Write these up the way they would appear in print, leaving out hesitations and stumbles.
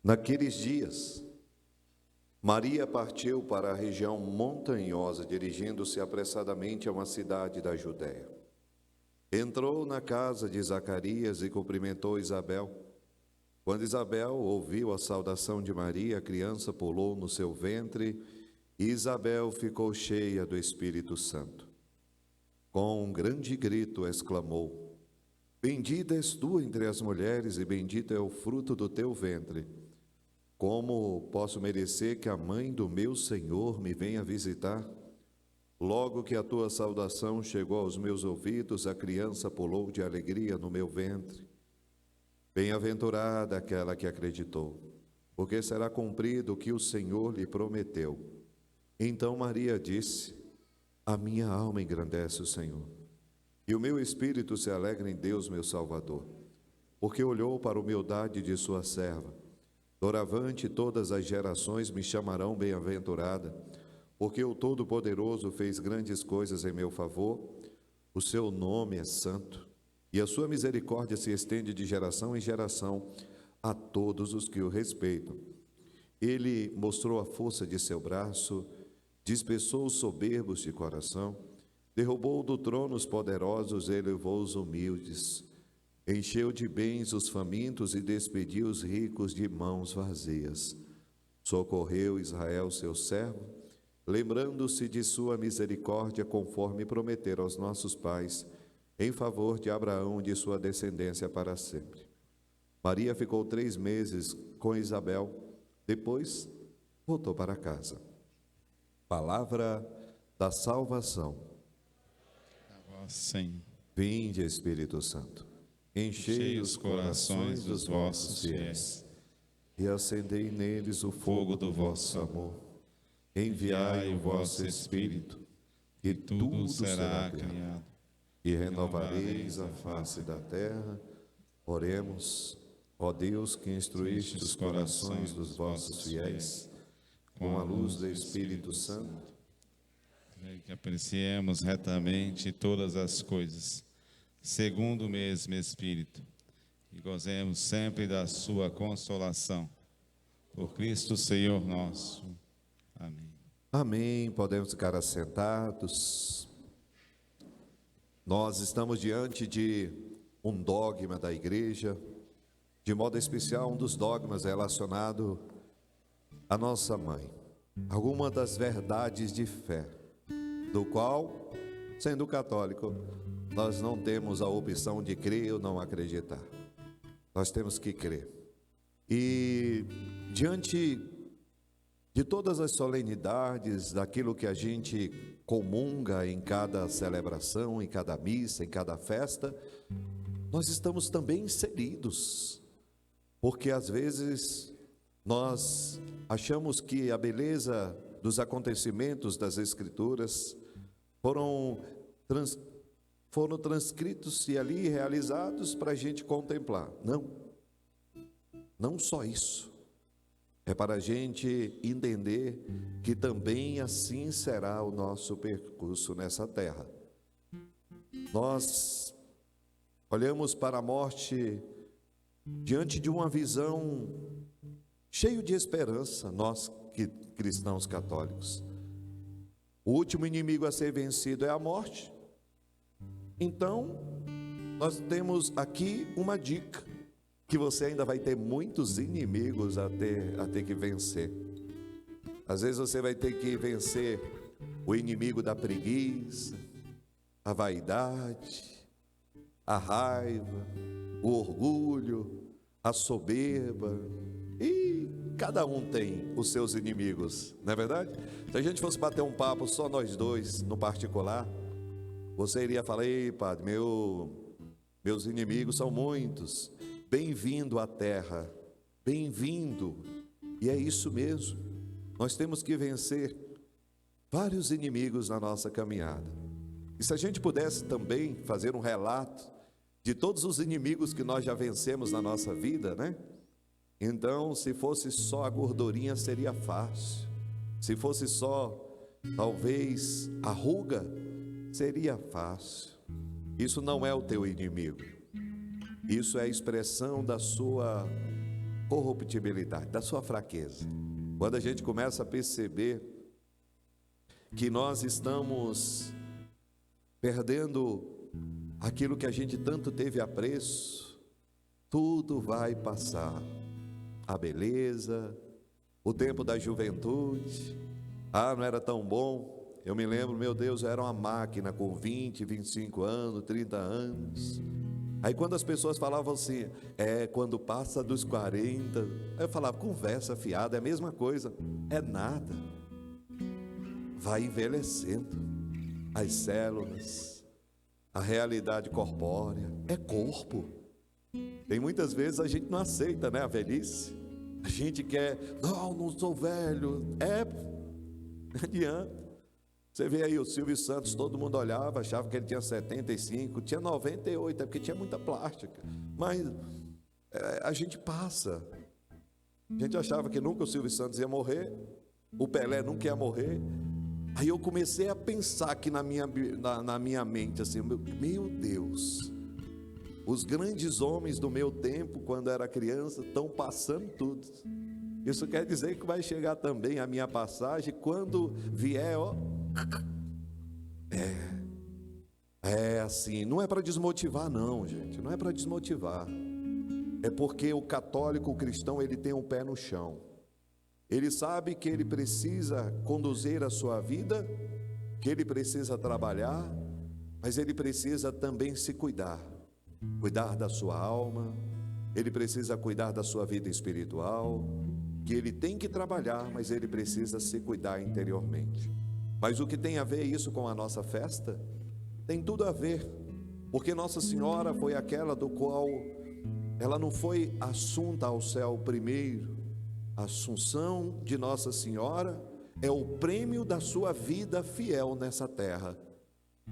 Naqueles dias, Maria partiu para a região montanhosa, dirigindo-se apressadamente a uma cidade da Judéia. Entrou na casa de Zacarias e cumprimentou Isabel. Quando Isabel ouviu a saudação de Maria, a criança pulou no seu ventre e Isabel ficou cheia do Espírito Santo. Com um grande grito exclamou: Bendita és tu entre as mulheres e bendito é o fruto do teu ventre. Como posso merecer que a mãe do meu Senhor me venha visitar? Logo que a tua saudação chegou aos meus ouvidos, a criança pulou de alegria no meu ventre. Bem-aventurada aquela que acreditou, porque será cumprido o que o Senhor lhe prometeu. Então Maria disse: A minha alma engrandece o Senhor, e o meu espírito se alegra em Deus, meu Salvador, porque olhou para a humildade de sua serva. Doravante todas as gerações me chamarão bem-aventurada, porque o Todo-Poderoso fez grandes coisas em meu favor. O seu nome é santo, e a sua misericórdia se estende de geração em geração a todos os que o respeitam. Ele mostrou a força de seu braço, dispersou os soberbos de coração, derrubou do trono os poderosos, elevou os humildes, encheu de bens os famintos e despediu os ricos de mãos vazias. Socorreu Israel, seu servo, lembrando-se de sua misericórdia, conforme prometera aos nossos pais, em favor de Abraão e de sua descendência para sempre. Maria ficou 3 meses com Isabel, depois voltou para casa. Palavra da salvação. A vós, Senhor. Vinde, Espírito Santo, enchei os corações dos vossos fiéis e acendei neles o fogo do vosso amor. Enviai o vosso Espírito, e tudo será criado, e renovareis a face da terra. Oremos. Ó Deus, que instruíste os corações dos vossos fiéis com a luz do Espírito Santo, Que apreciemos retamente todas as coisas, segundo o mesmo Espírito, e gozemos sempre da sua consolação. Por Cristo Senhor nosso. Amém. Amém. Podemos ficar assentados. Nós estamos diante de um dogma da igreja, de modo especial um dos dogmas relacionado à nossa mãe. Alguma das verdades de fé, do qual, sendo católico, nós não temos a opção de crer ou não acreditar. Nós temos que crer. E diante de todas as solenidades, daquilo que a gente comunga em cada celebração, em cada missa, em cada festa, nós estamos também inseridos, porque às vezes nós achamos que a beleza dos acontecimentos das Escrituras foram transcritos e ali realizados para a gente contemplar. Não só isso. É para a gente entender que também assim será o nosso percurso nessa terra. Nós olhamos para a morte diante de uma visão cheia de esperança, nós cristãos católicos. O último inimigo a ser vencido é a morte. Então, nós temos aqui uma dica, que você ainda vai ter muitos inimigos a ter que vencer. Às vezes você vai ter que vencer o inimigo da preguiça, a vaidade, a raiva, o orgulho, a soberba, e cada um tem os seus inimigos, não é verdade? Se a gente fosse bater um papo só nós dois, no particular, você iria falar: ei, padre, meus inimigos são muitos. Bem-vindo à terra, bem-vindo. E é isso mesmo, nós temos que vencer vários inimigos na nossa caminhada. E se a gente pudesse também fazer um relato de todos os inimigos que nós já vencemos na nossa vida, né? Então, se fosse só a gordurinha, seria fácil. Se fosse só, talvez, a ruga, seria fácil. Isso não é o teu inimigo. Isso é a expressão da sua corruptibilidade, da sua fraqueza. Quando a gente começa a perceber que nós estamos perdendo aquilo que a gente tanto teve apreço, tudo vai passar. A beleza, o tempo da juventude, não era tão bom. Eu me lembro, meu Deus, eu era uma máquina com 20, 25 anos, 30 anos. Aí quando as pessoas falavam assim, quando passa dos 40, eu falava, conversa fiada, é a mesma coisa. É nada. Vai envelhecendo. As células, a realidade corpórea, é corpo. Tem muitas vezes a gente não aceita, né, a velhice. A gente quer, não sou velho. Não adianta. Você vê aí o Silvio Santos, todo mundo olhava, achava que ele tinha 75, tinha 98, é porque tinha muita plástica. Mas a gente passa. A gente achava que nunca o Silvio Santos ia morrer, o Pelé nunca ia morrer. Aí eu comecei a pensar aqui na minha mente, assim, meu Deus, os grandes homens do meu tempo, quando era criança, estão passando tudo. Isso quer dizer que vai chegar também a minha passagem, quando vier, assim, não é para desmotivar não, gente, não é para desmotivar. É porque o católico, o cristão, ele tem um pé no chão. Ele sabe que ele precisa conduzir a sua vida, que ele precisa trabalhar, mas ele precisa também se cuidar da sua alma, ele precisa cuidar da sua vida espiritual, que ele tem que trabalhar, mas ele precisa se cuidar interiormente. Mas o que tem a ver isso com a nossa festa? Tem tudo a ver, porque Nossa Senhora foi aquela do qual ela não foi assunta ao céu primeiro. A Assunção de Nossa Senhora é o prêmio da sua vida fiel nessa terra.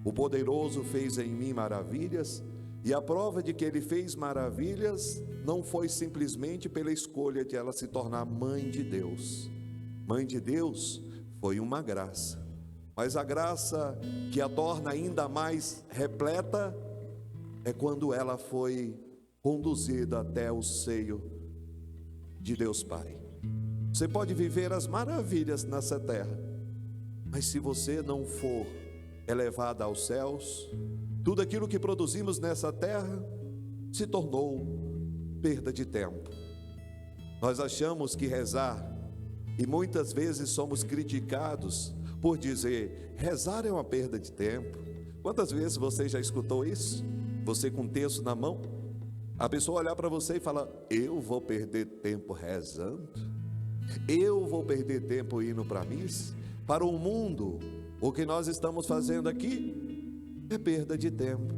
O poderoso fez em mim maravilhas, e a prova de que ele fez maravilhas não foi simplesmente pela escolha de ela se tornar mãe de Deus. Mãe de Deus foi uma graça, mas a graça que a torna ainda mais repleta é quando ela foi conduzida até o seio de Deus Pai. Você pode viver as maravilhas nessa terra, mas se você não for elevada aos céus, tudo aquilo que produzimos nessa terra se tornou perda de tempo. Nós achamos que rezar, e muitas vezes somos criticados por dizer, rezar é uma perda de tempo. Quantas vezes você já escutou isso? Você com um texto na mão, a pessoa olhar para você e falar, eu vou perder tempo rezando? Eu vou perder tempo indo para a missa? Para o mundo, o que nós estamos fazendo aqui é perda de tempo.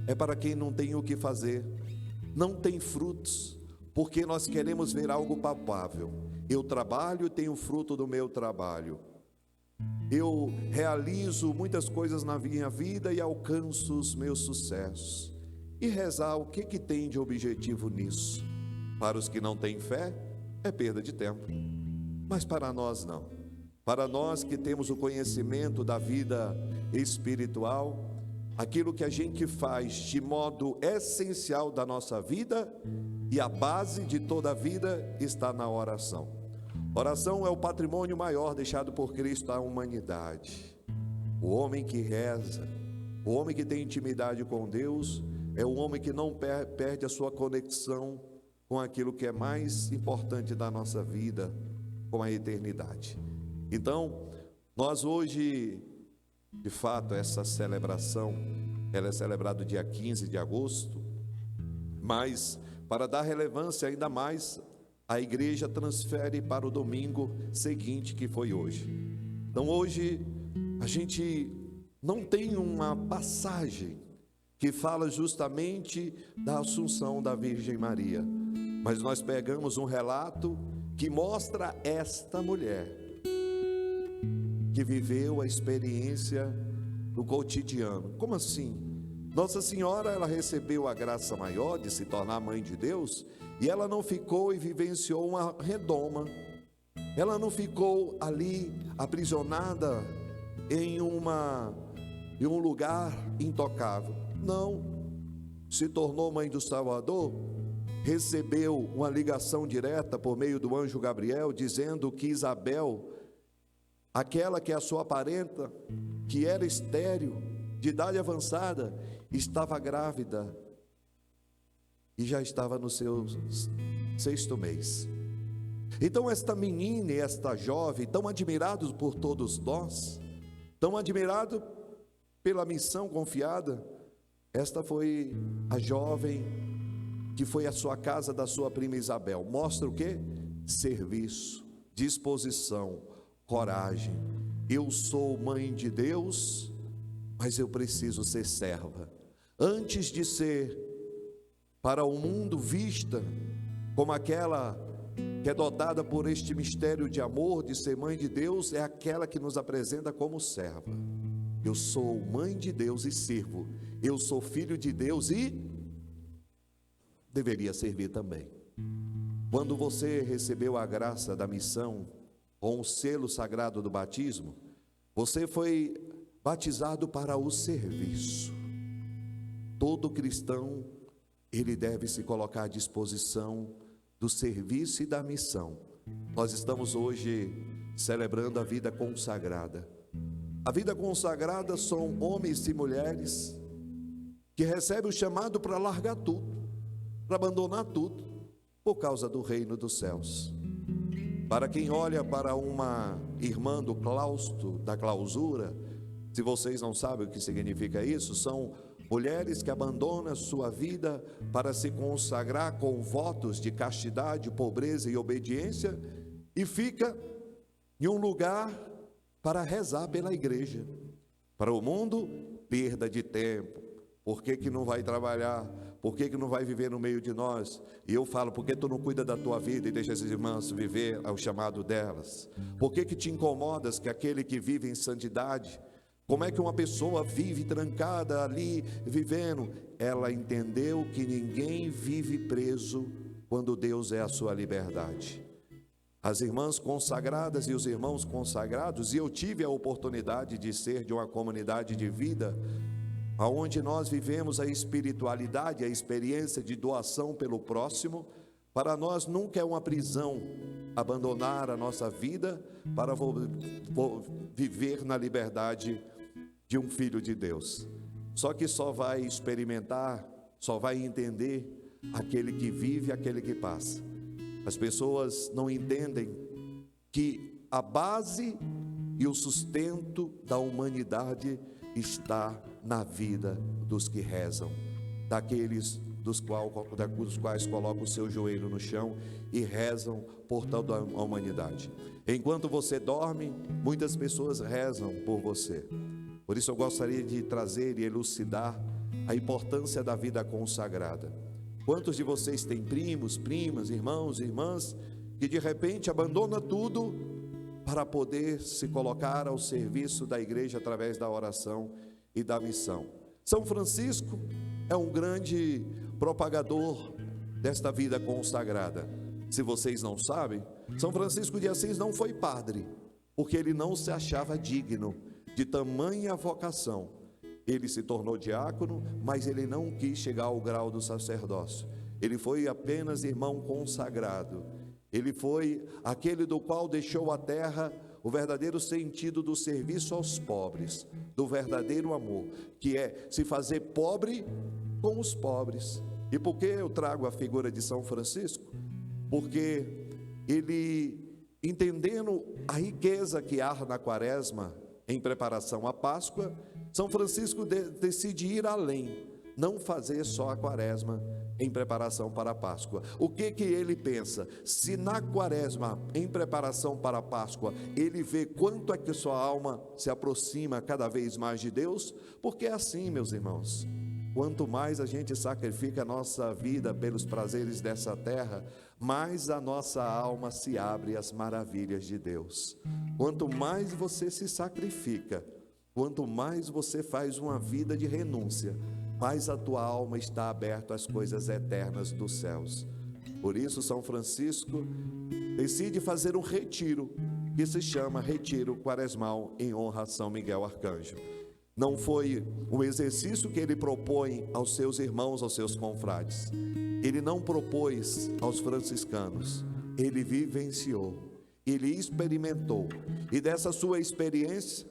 É para quem não tem o que fazer, não tem frutos, porque nós queremos ver algo palpável. Eu trabalho e tenho fruto do meu trabalho. Eu realizo muitas coisas na minha vida e alcanço os meus sucessos. E rezar, o que tem de objetivo nisso? Para os que não têm fé, é perda de tempo, mas para nós não. Para nós que temos o conhecimento da vida espiritual, aquilo que a gente faz de modo essencial da nossa vida, e a base de toda a vida está na oração. Oração é o patrimônio maior deixado por Cristo à humanidade. O homem que reza, o homem que tem intimidade com Deus, é o homem que não perde a sua conexão com aquilo que é mais importante da nossa vida, com a eternidade. Então, nós hoje, de fato, essa celebração, ela é celebrada dia 15 de agosto, mas para dar relevância ainda mais, a igreja transfere para o domingo seguinte, que foi hoje. Então hoje, a gente não tem uma passagem que fala justamente da Assunção da Virgem Maria, mas nós pegamos um relato que mostra esta mulher, que viveu a experiência do cotidiano. Como assim? Nossa Senhora, ela recebeu a graça maior de se tornar mãe de Deus, e ela não ficou e vivenciou uma redoma, ela não ficou ali aprisionada em um lugar intocável. Não, se tornou mãe do Salvador recebeu uma ligação direta por meio do anjo Gabriel, dizendo que Isabel, aquela que é a sua parenta, que era estéril, de idade avançada, estava grávida e já estava no seu 6º mês. Então esta menina e esta jovem, tão admirados por todos nós, tão admirados pela missão confiada, esta foi a jovem que foi à sua casa da sua prima Isabel. Mostra o quê? Serviço, disposição, coragem. Eu sou mãe de Deus, mas eu preciso ser serva. Antes de ser para o mundo vista como aquela que é dotada por este mistério de amor, de ser mãe de Deus, é aquela que nos apresenta como serva. Eu sou mãe de Deus e sirvo. Eu sou filho de Deus e deveria servir também. Quando você recebeu a graça da missão, ou um selo sagrado do batismo, você foi batizado para o serviço. Todo cristão, ele deve se colocar à disposição do serviço e da missão. Nós estamos hoje celebrando a vida consagrada. A vida consagrada são homens e mulheres que recebem o chamado para largar tudo, para abandonar tudo, por causa do reino dos céus. Para quem olha para uma irmã do claustro, da clausura, se vocês não sabem o que significa isso, são mulheres que abandonam sua vida para se consagrar com votos de castidade, pobreza e obediência, e fica em um lugar para rezar pela igreja. Para o mundo, perda de tempo. Por que não vai trabalhar? Por que não vai viver no meio de nós? E eu falo, por que tu não cuida da tua vida e deixa essas irmãs viver ao chamado delas? Por que te incomodas que aquele que vive em santidade, como é que uma pessoa vive trancada ali, vivendo? Ela entendeu que ninguém vive preso quando Deus é a sua liberdade. As irmãs consagradas e os irmãos consagrados, e eu tive a oportunidade de ser de uma comunidade de vida, onde nós vivemos a espiritualidade, a experiência de doação pelo próximo. Para nós nunca é uma prisão abandonar a nossa vida para viver na liberdade de um filho de Deus. Só que só vai experimentar, só vai entender aquele que vive, aquele que passa. As pessoas não entendem que a base e o sustento da humanidade está na vida dos que rezam, daqueles dos quais colocam o seu joelho no chão e rezam por toda a humanidade. Enquanto você dorme, muitas pessoas rezam por você. Por isso eu gostaria de trazer e elucidar a importância da vida consagrada. Quantos de vocês têm primos, primas, irmãos, irmãs, que de repente abandonam tudo para poder se colocar ao serviço da igreja através da oração e da missão? São Francisco é um grande propagador desta vida consagrada. Se vocês não sabem, São Francisco de Assis não foi padre, porque ele não se achava digno de tamanha vocação. Ele se tornou diácono, mas ele não quis chegar ao grau do sacerdócio. Ele foi apenas irmão consagrado. Ele foi aquele do qual deixou à terra o verdadeiro sentido do serviço aos pobres, do verdadeiro amor, que é se fazer pobre com os pobres. E por que eu trago a figura de São Francisco? Porque ele, entendendo a riqueza que há na quaresma em preparação à Páscoa, São Francisco decide ir além, não fazer só a quaresma em preparação para a Páscoa. O que ele pensa? Se na quaresma, em preparação para a Páscoa, ele vê quanto é que sua alma se aproxima cada vez mais de Deus, porque é assim, meus irmãos, quanto mais a gente sacrifica a nossa vida pelos prazeres dessa terra, mais a nossa alma se abre às maravilhas de Deus. Quanto mais você se sacrifica, quanto mais você faz uma vida de renúncia, mais a tua alma está aberta às coisas eternas dos céus. Por isso São Francisco decide fazer um retiro, que se chama Retiro Quaresmal em honra a São Miguel Arcanjo. não foi um exercício que ele propõe aos seus irmãos, aos seus confrades. Ele não propôs aos franciscanos, ele vivenciou, ele experimentou. E dessa sua experiência,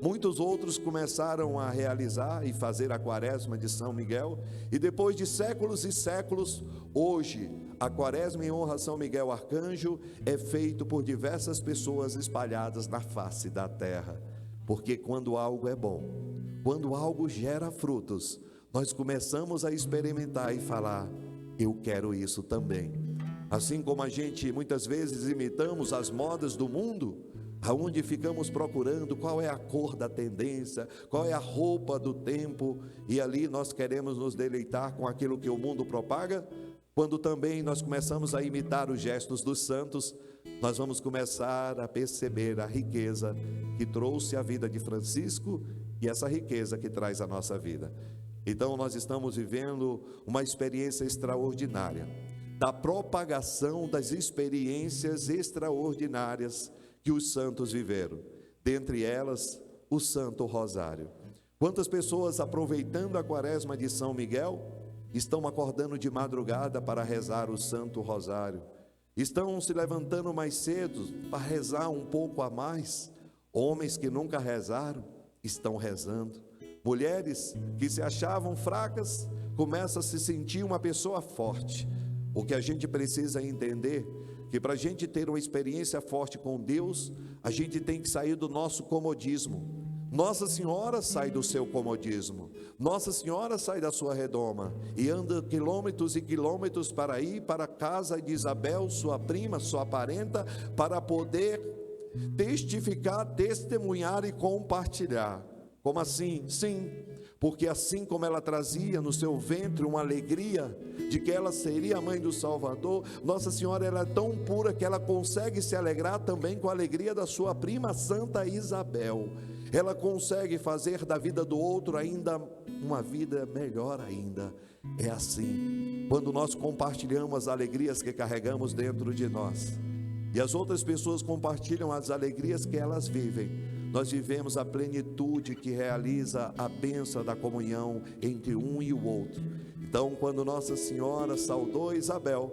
muitos outros começaram a realizar e fazer a quaresma de São Miguel. E depois de séculos e séculos, hoje, a quaresma em honra a São Miguel Arcanjo é feito por diversas pessoas espalhadas na face da terra. Porque quando algo é bom, quando algo gera frutos, nós começamos a experimentar e falar: eu quero isso também. Assim como a gente muitas vezes imitamos as modas do mundo, aonde ficamos procurando qual é a cor da tendência, qual é a roupa do tempo, e ali nós queremos nos deleitar com aquilo que o mundo propaga. Quando também nós começamos a imitar os gestos dos santos, nós vamos começar a perceber a riqueza que trouxe a vida de Francisco e essa riqueza que traz a nossa vida. Então nós estamos vivendo uma experiência extraordinária, da propagação das experiências extraordinárias que os santos viveram, dentre elas o Santo Rosário. Quantas pessoas, aproveitando a quaresma de São Miguel, estão acordando de madrugada para rezar o Santo Rosário, estão se levantando mais cedo para rezar um pouco a mais. Homens que nunca rezaram estão rezando, mulheres que se achavam fracas começam a se sentir uma pessoa forte. O que a gente precisa entender que para a gente ter uma experiência forte com Deus, a gente tem que sair do nosso comodismo. Nossa Senhora sai do seu comodismo, Nossa Senhora sai da sua redoma e anda quilômetros e quilômetros para ir para a casa de Isabel, sua prima, sua parenta, para poder testificar, testemunhar e compartilhar. Como assim? Sim, porque assim como ela trazia no seu ventre uma alegria de que ela seria a mãe do Salvador, Nossa Senhora ela é tão pura que ela consegue se alegrar também com a alegria da sua prima Santa Isabel. Ela consegue fazer da vida do outro ainda uma vida melhor ainda. É assim, quando nós compartilhamos as alegrias que carregamos dentro de nós, e as outras pessoas compartilham as alegrias que elas vivem, nós vivemos a plenitude que realiza a bênção da comunhão entre um e o outro. Então, quando Nossa Senhora saudou Isabel,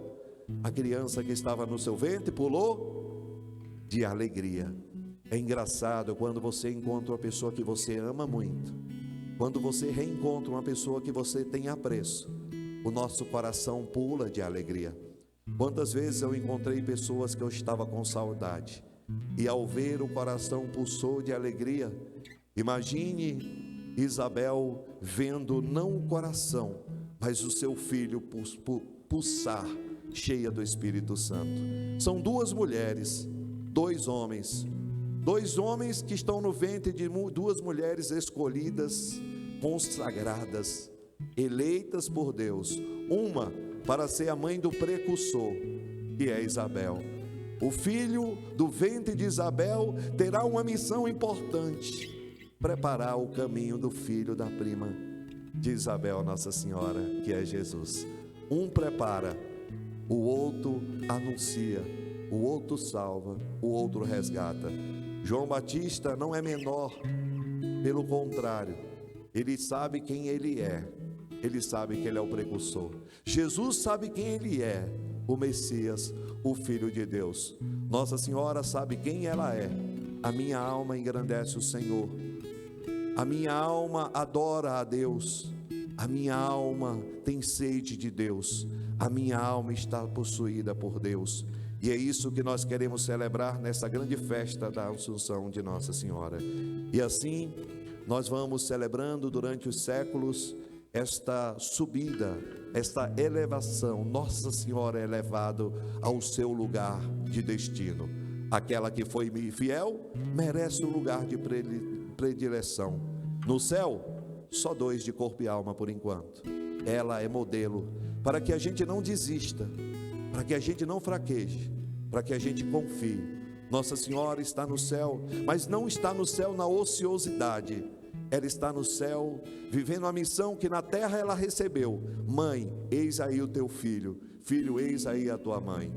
a criança que estava no seu ventre pulou de alegria. É engraçado quando você encontra uma pessoa que você ama muito, quando você reencontra uma pessoa que você tem apreço, o nosso coração pula de alegria. Quantas vezes eu encontrei pessoas que eu estava com saudade, e ao ver o coração pulsou de alegria. Imagine Isabel vendo não o coração, mas o seu filho pulsar, cheia do Espírito Santo. São duas mulheres, dois homens que estão no ventre de duas mulheres escolhidas, consagradas, eleitas por Deus. Uma para ser a mãe do precursor, que é Isabel. O filho do ventre de Isabel terá uma missão importante: preparar o caminho do filho da prima de Isabel, Nossa Senhora, que é Jesus. Um prepara, o outro anuncia, o outro salva, o outro resgata. João Batista não é menor, pelo contrário, ele sabe quem ele é, ele sabe que ele é o precursor. Jesus sabe quem ele é, o Messias, o Filho de Deus. Nossa Senhora sabe quem ela é. A minha alma engrandece o Senhor, a minha alma adora a Deus, a minha alma tem sede de Deus, a minha alma está possuída por Deus. E é isso que nós queremos celebrar nessa grande festa da Assunção de Nossa Senhora. E assim nós vamos celebrando durante os séculos esta subida, esta elevação. Nossa Senhora é levada ao seu lugar de destino. Aquela que foi fiel merece o lugar de predileção. No céu, só dois de corpo e alma por enquanto. Ela é modelo para que a gente não desista, para que a gente não fraqueje, para que a gente confie. Nossa Senhora está no céu, mas não está no céu na ociosidade. Ela está no céu, vivendo a missão que na terra ela recebeu. Mãe, eis aí o teu filho. Filho, eis aí a tua mãe.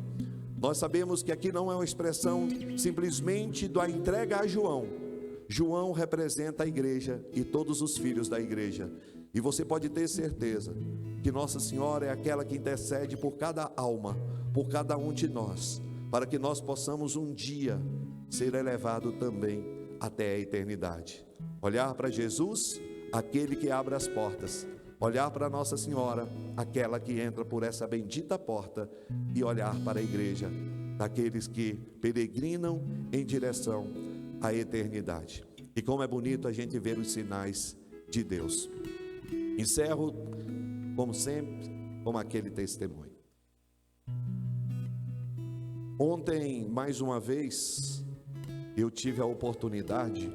Nós sabemos que aqui não é uma expressão simplesmente da entrega a João, João representa a igreja e todos os filhos da igreja. E você pode ter certeza que Nossa Senhora é aquela que intercede por cada alma, por cada um de nós, para que nós possamos um dia ser elevado também até a eternidade. Olhar para Jesus, aquele que abre as portas. Olhar para Nossa Senhora, aquela que entra por essa bendita porta, e olhar para a igreja, daqueles que peregrinam em direção à eternidade. E como é bonito a gente ver os sinais de Deus. Encerro, como sempre, com aquele testemunho. Ontem, mais uma vez, eu tive a oportunidade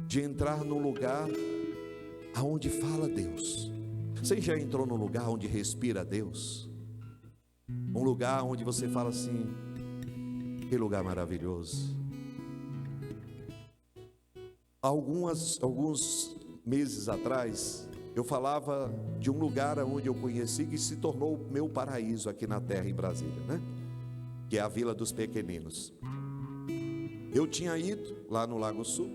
de entrar no lugar aonde fala Deus. Você já entrou num lugar onde respira Deus? Um lugar onde você fala assim: que lugar maravilhoso. Alguns meses atrás, eu falava de um lugar onde eu conheci que se tornou o meu paraíso aqui na terra, em Brasília, né? Que é a Vila dos Pequeninos. Eu tinha ido lá no Lago Sul,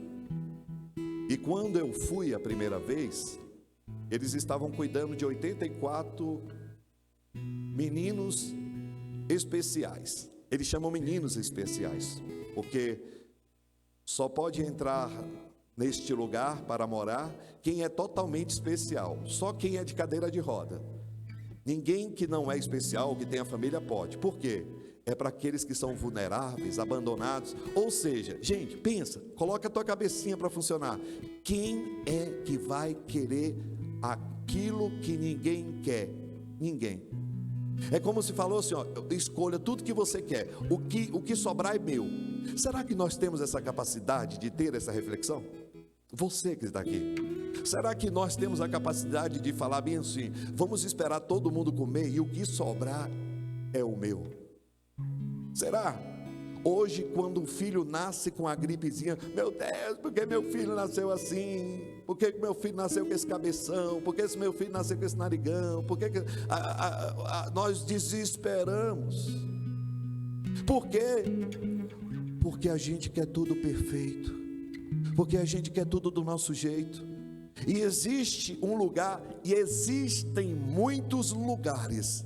e quando eu fui a primeira vez, eles estavam cuidando de 84 meninos especiais. Eles chamam meninos especiais, porque só pode entrar neste lugar para morar quem é totalmente especial, só quem é de cadeira de roda. Ninguém que não é especial, que tem a família, pode. Por quê? É para aqueles que são vulneráveis, abandonados. Ou seja, gente, pensa, coloca a tua cabecinha para funcionar. Quem é que vai querer aquilo que ninguém quer? Ninguém. É como se falou assim, ó, escolha tudo que você quer, o que sobrar é meu. Será que nós temos essa capacidade de ter essa reflexão? Você que está aqui, será que nós temos a capacidade de falar bem assim: vamos esperar todo mundo comer e o que sobrar é o meu? Será? Hoje, quando um filho nasce com a gripezinha, meu Deus, por que meu filho nasceu assim? Por que meu filho nasceu com esse cabeção? Por que esse meu filho nasceu com esse narigão? Por que nós desesperamos? Por quê? Porque a gente quer tudo perfeito, porque a gente quer tudo do nosso jeito. E existe um lugar, e existem muitos lugares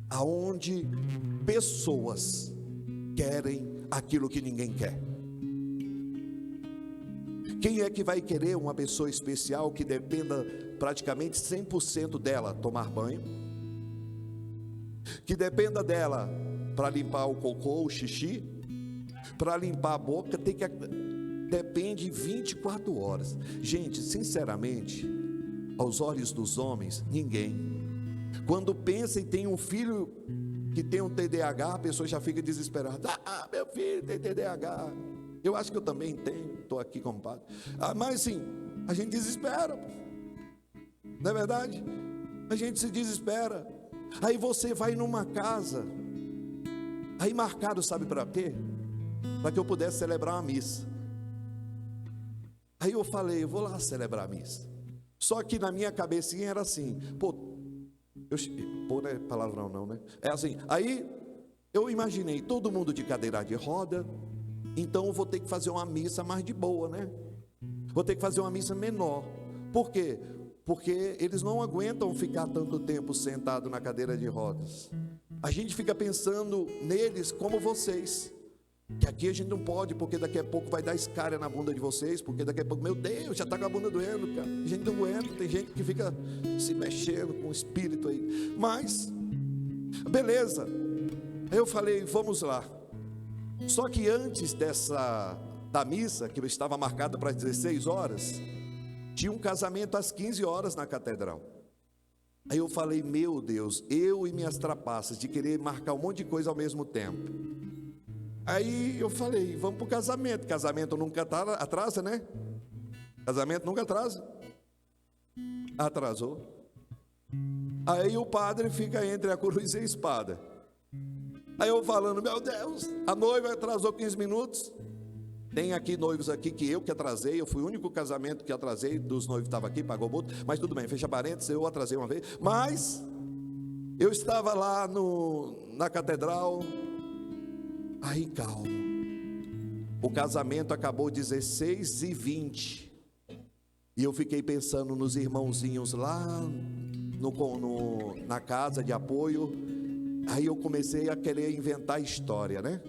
aonde pessoas querem aquilo que ninguém quer. Quem é que vai querer uma pessoa especial que dependa praticamente 100% dela tomar banho? Que dependa dela para limpar o cocô, o xixi? Para limpar a boca, depende 24 horas. Gente, sinceramente, aos olhos dos homens, ninguém. Quando pensa em ter um filho que tem um TDAH, a pessoa já fica desesperada. Meu filho tem TDAH. Eu acho que eu também tenho, estou aqui como padre. Mas sim, a gente desespera. Não é verdade? A gente se desespera. Aí você vai numa casa, aí marcado, sabe para quê? Para que eu pudesse celebrar uma missa. Aí eu falei, eu vou lá celebrar a missa. Só que na minha cabecinha era assim, não é palavrão não, né? É assim, aí eu imaginei todo mundo de cadeira de roda, então eu vou ter que fazer uma missa mais de boa, né? Vou ter que fazer uma missa menor. Por quê? Porque eles não aguentam ficar tanto tempo sentado na cadeira de rodas. A gente fica pensando neles como vocês, que aqui a gente não pode, porque daqui a pouco vai dar escária na bunda de vocês, porque daqui a pouco, meu Deus, já está com a bunda doendo, cara. A gente não aguenta, tem gente que fica se mexendo com o espírito aí. Mas, beleza. Aí eu falei, vamos lá. Só que antes da missa, que estava marcada para as 16 horas, tinha um casamento às 15 horas na catedral. Aí eu falei, meu Deus, eu e minhas trapaças de querer marcar um monte de coisa ao mesmo tempo. Aí eu falei, vamos para o casamento. Casamento nunca atrasa, né? Casamento nunca atrasa. Atrasou. Aí o padre fica entre a cruz e a espada. Aí eu falando, meu Deus, a noiva atrasou 15 minutos. Tem aqui noivos aqui que eu atrasei. Eu fui o único casamento que atrasei. Dos noivos estava aqui, pagou multa. Mas tudo bem, fecha parênteses, eu atrasei uma vez. Mas eu estava lá na catedral. Aí calmo. O casamento acabou 16h20. E eu fiquei pensando nos irmãozinhos lá na casa de apoio. Aí eu comecei a querer inventar história, né?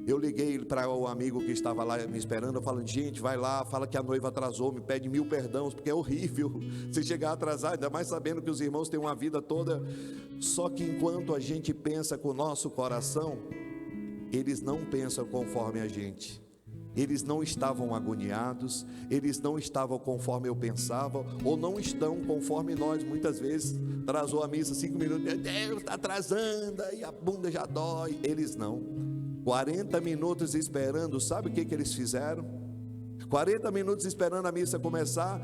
Eu liguei para o amigo que estava lá me esperando, falando: gente, vai lá, fala que a noiva atrasou, me pede 1000 perdões, porque é horrível se chegar atrasado, ainda mais sabendo que os irmãos têm uma vida toda. Só que enquanto a gente pensa com o nosso coração, eles não pensam conforme a gente. Eles não estavam agoniados, eles não estavam conforme eu pensava, ou não estão conforme nós. Muitas vezes atrasou a missa 5 minutos, meu Deus, está atrasando, aí a bunda já dói. Eles não, 40 minutos esperando. Sabe o que eles fizeram? 40 minutos esperando a missa começar.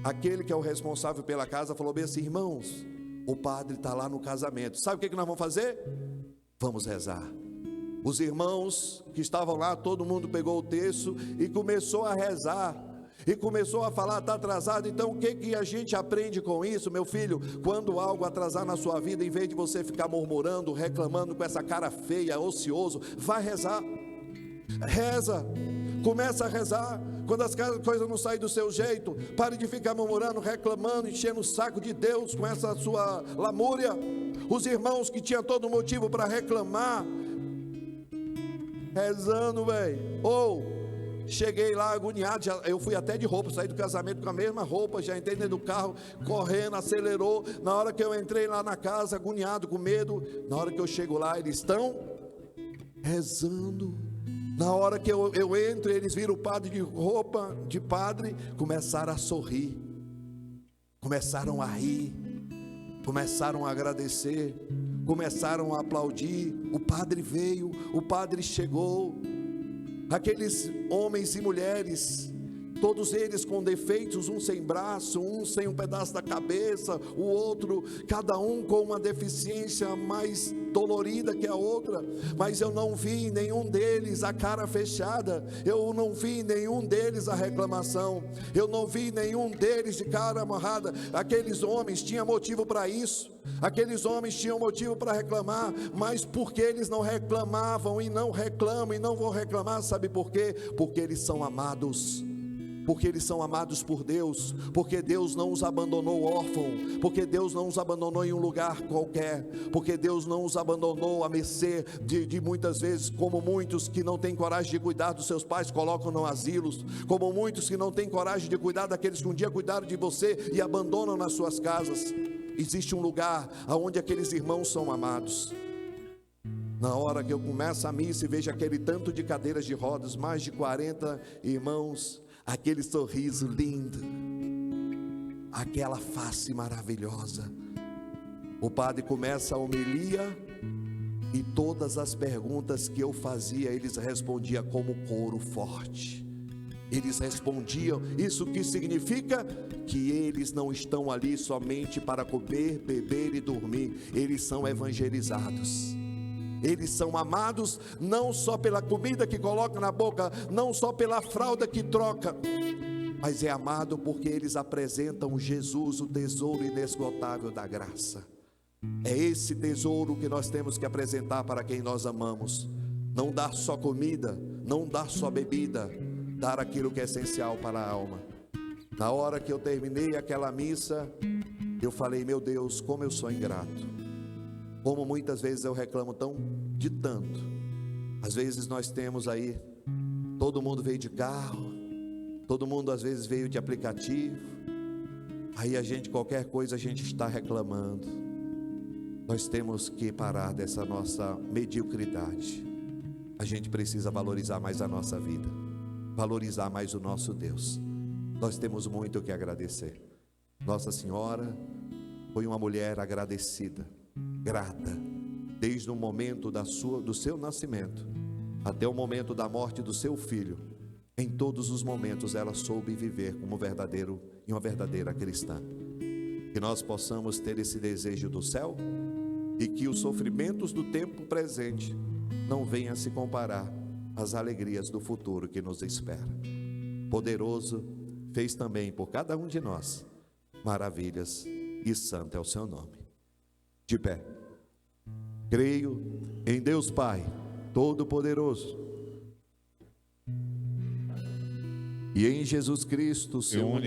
Aquele que é o responsável pela casa falou bem assim: irmãos, o padre está lá no casamento, sabe o que nós vamos fazer? Vamos rezar. Os irmãos que estavam lá, todo mundo pegou o texto e começou a rezar, e começou a falar: está atrasado. Então o que a gente aprende com isso, meu filho? Quando algo atrasar na sua vida, em vez de você ficar murmurando, reclamando com essa cara feia, ocioso, vai rezar. Reza, começa a rezar. Quando as coisas não saem do seu jeito, pare de ficar murmurando, reclamando, enchendo o saco de Deus com essa sua lamúria. Os irmãos que tinham todo motivo para reclamar, rezando, velho. Cheguei lá agoniado, eu fui até de roupa, saí do casamento com a mesma roupa, já entrei dentro do carro, correndo, acelerou. Na hora que eu entrei lá na casa, agoniado, com medo, na hora que eu chego lá, eles estão rezando. Na hora que eu entro, eles viram o padre de roupa de padre, começaram a sorrir, começaram a rir, começaram a agradecer, começaram a aplaudir. O padre veio, o padre chegou. Aqueles homens e mulheres, todos eles com defeitos, um sem braço, um sem um pedaço da cabeça, o outro, cada um com uma deficiência mais dolorida que a outra, mas eu não vi em nenhum deles a cara fechada, eu não vi em nenhum deles a reclamação, eu não vi nenhum deles de cara amarrada. Aqueles homens tinham motivo para isso, aqueles homens tinham motivo para reclamar, mas porque eles não reclamavam e não reclamam e não vão reclamar, sabe por quê? Porque eles são amados. Porque eles são amados por Deus, porque Deus não os abandonou órfão, porque Deus não os abandonou em um lugar qualquer, porque Deus não os abandonou à mercê de muitas vezes, como muitos que não têm coragem de cuidar dos seus pais, colocam no asilos, como muitos que não têm coragem de cuidar daqueles que um dia cuidaram de você e abandonam nas suas casas. Existe um lugar onde aqueles irmãos são amados. Na hora que eu começo a missa e vejo aquele tanto de cadeiras de rodas, mais de 40 irmãos, aquele sorriso lindo, aquela face maravilhosa, o padre começa a homilia e todas as perguntas que eu fazia, eles respondiam como coro forte. Eles respondiam. Isso que significa? Que eles não estão ali somente para comer, beber e dormir, eles são evangelizados. Eles são amados não só pela comida que coloca na boca, não só pela fralda que troca, mas é amado porque eles apresentam Jesus, o tesouro inesgotável da graça. É esse tesouro que nós temos que apresentar para quem nós amamos. Não dar só comida, não dar só bebida, dar aquilo que é essencial para a alma. Na hora que eu terminei aquela missa, eu falei: meu Deus, como eu sou ingrato. Como muitas vezes eu reclamo de tanto. Às vezes nós temos aí, todo mundo veio de carro, todo mundo às vezes veio de aplicativo, aí a gente, qualquer coisa a gente está reclamando. Nós temos que parar dessa nossa mediocridade. A gente precisa valorizar mais a nossa vida, valorizar mais o nosso Deus. Nós temos muito o que agradecer. Nossa Senhora foi uma mulher agradecida, grata, desde o momento do seu nascimento até o momento da morte do seu filho. Em todos os momentos ela soube viver como uma verdadeira cristã. Que nós possamos ter esse desejo do céu e que os sofrimentos do tempo presente não venham a se comparar às alegrias do futuro que nos espera. Poderoso fez também por cada um de nós maravilhas, e santo é o seu nome. De pé. Creio em Deus Pai Todo-Poderoso, e em Jesus Cristo, seu único